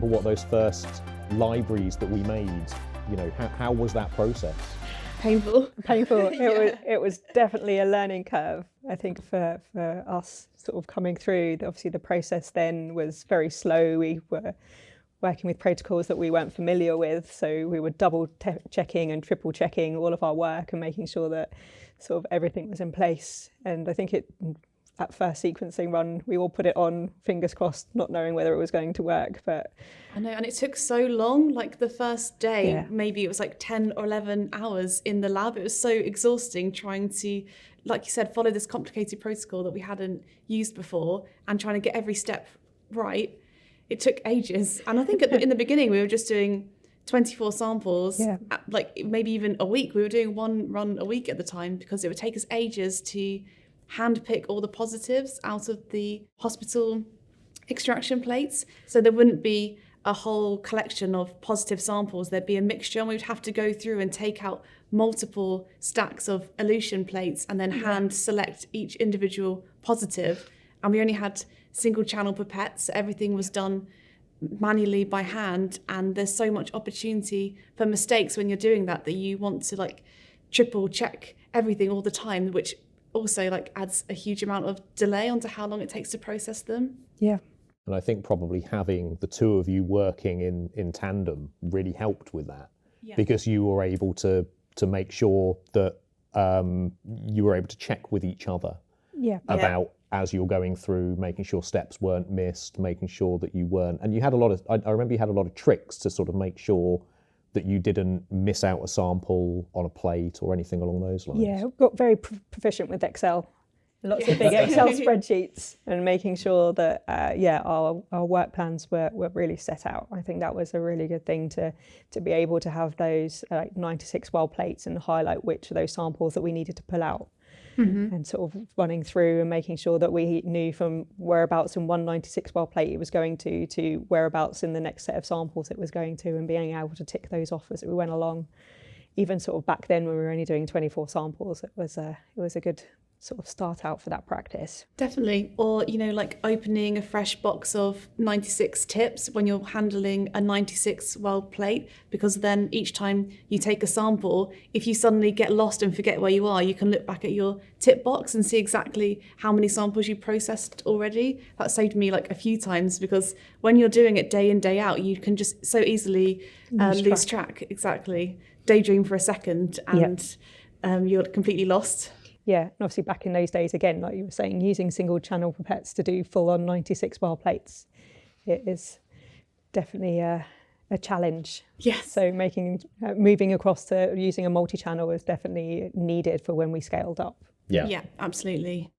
remember what those first libraries that we made, how was that process? Painful. It was definitely a learning curve, I think, for us sort of coming through. Obviously the process then was very slow. We were working with protocols that we weren't familiar with, so we were double checking and triple checking all of our work and making sure that sort of everything was in place. And I think that first sequencing run, we all put it on, fingers crossed, not knowing whether it was going to work. But I know, and it took so long. Like the first day, maybe it was like 10 or 11 hours in the lab. It was so exhausting trying to, like you said, follow this complicated protocol that we hadn't used before and trying to get every step right. It took ages. And I think in the beginning, we were just doing 24 samples, like maybe even a week. We were doing one run a week at the time because it would take us ages to handpick all the positives out of the hospital extraction plates. So there wouldn't be a whole collection of positive samples. There'd be a mixture, and we'd have to go through and take out multiple stacks of elution plates and then hand select each individual positive. And we only had single channel pipettes, so everything was done manually by hand, and there's so much opportunity for mistakes when you're doing that you want to like triple check everything all the time, which also like adds a huge amount of delay onto how long it takes to process them. Yeah. And I think probably having the two of you working in tandem really helped with that, because you were able to make sure that you were able to check with each other about as you're going through, making sure steps weren't missed, making sure that you weren't. And you had a lot of, I remember you had a lot of tricks to sort of make sure that you didn't miss out a sample on a plate or anything along those lines. Yeah, got very proficient with Excel. Lots of big Excel spreadsheets, and making sure that our work plans were really set out. I think that was a really good thing to be able to have those 96 well plates and highlight which of those samples that we needed to pull out. Mm-hmm. And sort of running through and making sure that we knew from whereabouts in 196 well plate it was going to whereabouts in the next set of samples it was going to, and being able to tick those off as we went along. Even sort of back then when we were only doing 24 samples, it was a good sort of start out for that practice. Definitely. Or, like opening a fresh box of 96 tips when you're handling a 96 well plate, because then each time you take a sample, if you suddenly get lost and forget where you are, you can look back at your tip box and see exactly how many samples you processed already. That saved me like a few times, because when you're doing it day in, day out, you can just so easily lose track. Exactly. Daydream for a second and you're completely lost. Yeah, and obviously back in those days, again, like you were saying, using single channel pipettes to do full on 96 well plates, it is definitely a challenge. Yes. So moving across to using a multi-channel is definitely needed for when we scaled up. Yeah. Yeah, absolutely.